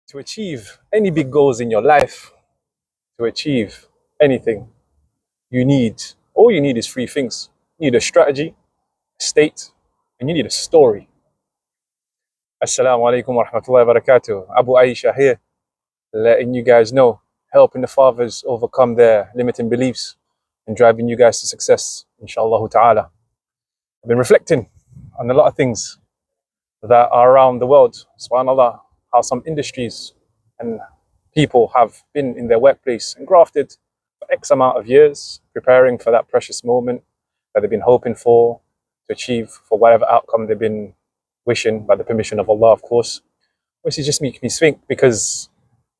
To achieve any big goals in your life, to achieve anything, all you need is three things. You need a strategy, a state, and you need a story. Assalamu alaikum wa rahmatullahi wa barakatuh. Abu Aisha here, letting you guys know, helping the fathers overcome their limiting beliefs and driving you guys to success, inshallah ta'ala. I've been reflecting on a lot of things that are around the world, subhanAllah, how some industries and people have been in their workplace and grafted for X amount of years, preparing for that precious moment that they've been hoping for, to achieve for whatever outcome they've been wishing, by the permission of Allah, of course. Which just makes me think, because,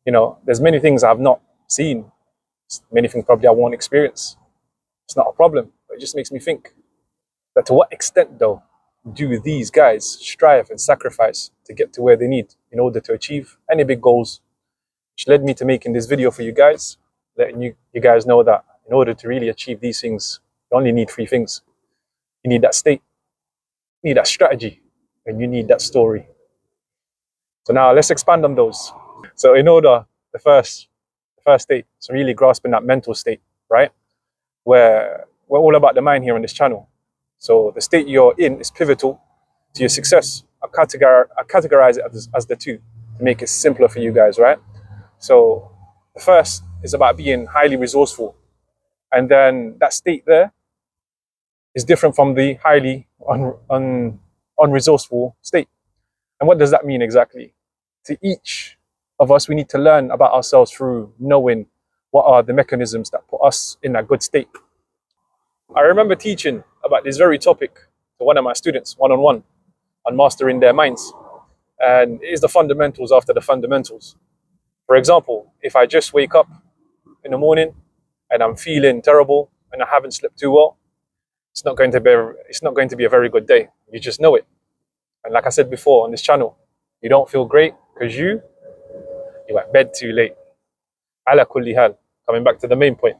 there's many things I've not seen, many things probably I won't experience. It's not a problem, but it just makes me think that to what extent, though, do these guys strive and sacrifice to get to where they need in order to achieve any big goals, which led me to making this video for you guys, letting you guys know that in order to really achieve these things, you only need three things. You need that state, you need that strategy, and you need that story. So now let's expand on those. So in order, the first state is really grasping that mental state, right? Where we're all about the mind here on this channel. So the state you're in is pivotal to your success. I categorize it as the two to make it simpler for you guys, right? So the first is about being highly resourceful. And then that state there is different from the highly unresourceful state. And what does that mean exactly? To each of us, we need to learn about ourselves through knowing what are the mechanisms that put us in that good state. I remember teaching about this very topic to one of my students, one-on-one, on mastering their minds. And it is the fundamentals after the fundamentals. For example, if I just wake up in the morning and I'm feeling terrible and I haven't slept too well, it's not going to be a very good day. You just know it. And like I said before on this channel, you don't feel great because you're at bed too late. Ala kulli hal, coming back to the main point.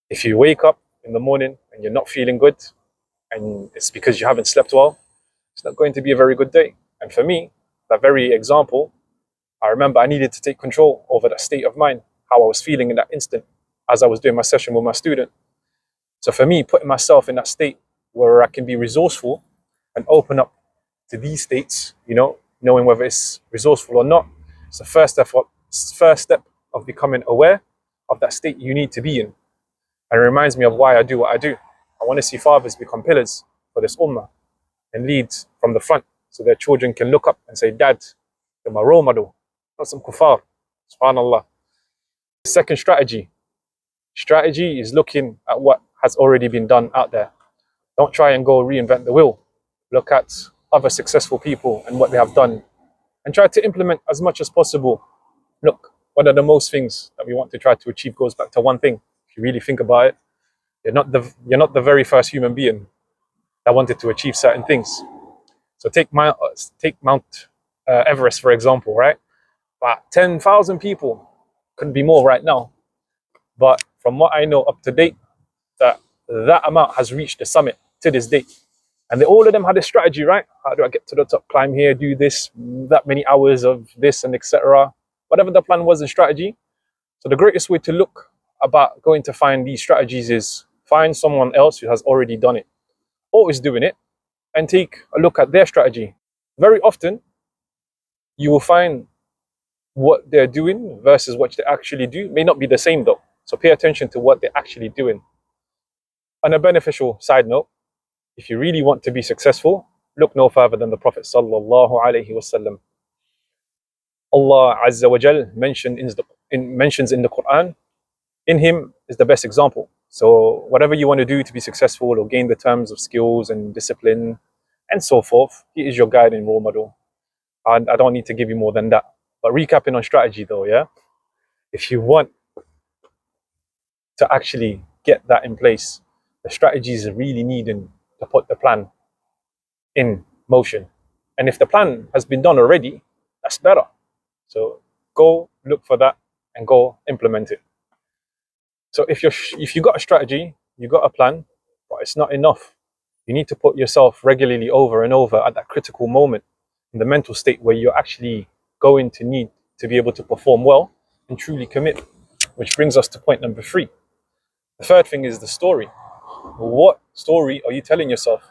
If you wake up in the morning and you're not feeling good, and it's because you haven't slept well, it's not going to be a very good day. And for me, that very example, I remember I needed to take control over that state of mind, how I was feeling in that instant as I was doing my session with my student. So for me, putting myself in that state where I can be resourceful and open up to these states, knowing whether it's resourceful or not, it's the first step of becoming aware of that state you need to be in. And it reminds me of why I do what I do. I want to see fathers become pillars for this ummah and lead from the front so their children can look up and say, Dad, you're my role model, not some kuffar. Subhanallah. Second strategy. Strategy is looking at what has already been done out there. Don't try and go reinvent the wheel. Look at other successful people and what they have done and try to implement as much as possible. Look, one of the most things that we want to try to achieve goes back to one thing. If you really think about it, you're not the very first human being that wanted to achieve certain things. So take Mount Everest, for example, right? About 10,000 people, couldn't be more right now. But from what I know up to date, that amount has reached the summit to this date. And all of them had a strategy, right? How do I get to the top, climb here, do this, that many hours of this, and etc. Whatever the plan was and strategy. So the greatest way to look about going to find these strategies is find someone else who has already done it or is doing it and take a look at their strategy. Very often, you will find what they're doing versus what they actually do may not be the same though. So pay attention to what they're actually doing. On a beneficial side note, if you really want to be successful, look no further than the Prophet sallallahu alaihi wasallam. Allah Azza wa Jal mentions in the Quran, in him is the best example. So whatever you want to do to be successful or gain the terms of skills and discipline and so forth, he is your guide and role model. And I don't need to give you more than that. But recapping on strategy though, yeah? If you want to actually get that in place, the strategies are really needing to put the plan in motion. And if the plan has been done already, that's better. So go look for that and go implement it. So if you got a strategy, you got a plan, but it's not enough. You need to put yourself regularly over and over at that critical moment in the mental state where you're actually going to need to be able to perform well and truly commit. Which brings us to point number 3. The third thing is the story. What story are you telling yourself?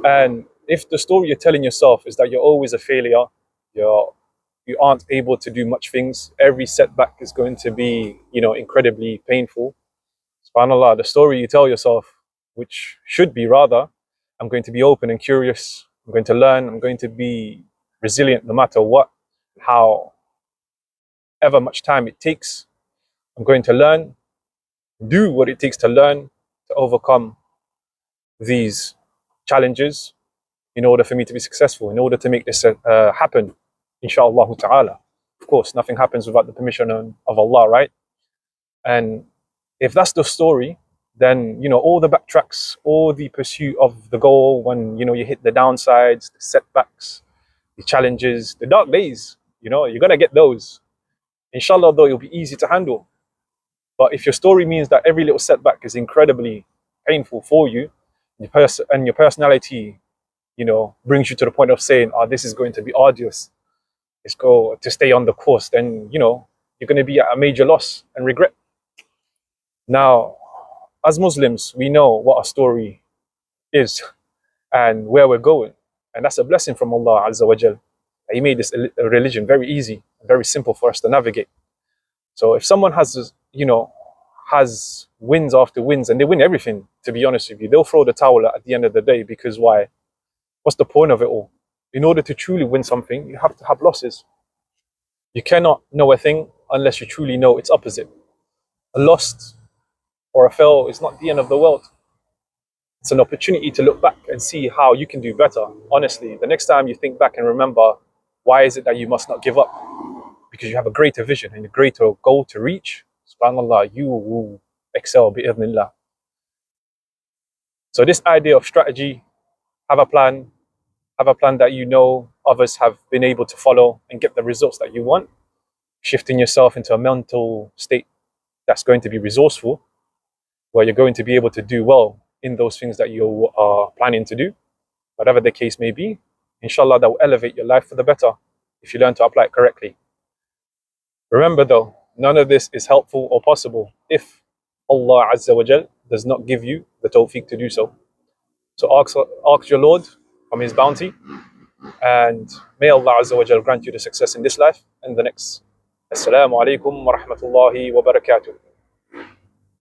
And if the story you're telling yourself is that you're always a failure, you aren't able to do much things, every setback is going to be, incredibly painful. SubhanAllah, the story you tell yourself, which should be rather, I'm going to be open and curious, I'm going to learn, I'm going to be resilient no matter what, however much time it takes, I'm going to learn, do what it takes to learn to overcome these challenges in order for me to be successful, in order to make this happen, inshallah ta'ala. Of course, nothing happens without the permission of Allah, right? And if that's the story, then, all the backtracks, all the pursuit of the goal, when, you hit the downsides, the setbacks, the challenges, the dark days, you're going to get those. Inshallah, though, it'll be easy to handle. But if your story means that every little setback is incredibly painful for you, and your personality, brings you to the point of saying, oh, this is going to be arduous, let's go to stay on the course, then, you're going to be at a major loss and regret. Now, as Muslims, we know what our story is and where we're going. And that's a blessing from Allah Azza wa Jal. He made this religion very easy, very simple for us to navigate. So if someone has wins after wins, and they win everything, to be honest with you, they'll throw the towel at the end of the day, because why? What's the point of it all? In order to truly win something, you have to have losses. You cannot know a thing unless you truly know its opposite. A loss or a fail is not the end of the world. It's an opportunity to look back and see how you can do better. Honestly, the next time you think back and remember, why is it that you must not give up? Because you have a greater vision and a greater goal to reach. SubhanAllah, you will excel bi'idhnillah. So this idea of strategy, have a plan that others have been able to follow and get the results that you want, shifting yourself into a mental state that's going to be resourceful, where you're going to be able to do well in those things that you are planning to do, whatever the case may be. Inshallah, that will elevate your life for the better if you learn to apply it correctly. Remember though, none of this is helpful or possible if Allah Azza wa Jal does not give you the tawfiq to do so. So ask your Lord from His bounty, and may Allah Azza wa Jal grant you the success in this life and the next. Assalamu alaikum wa rahmatullahi wa barakatuh.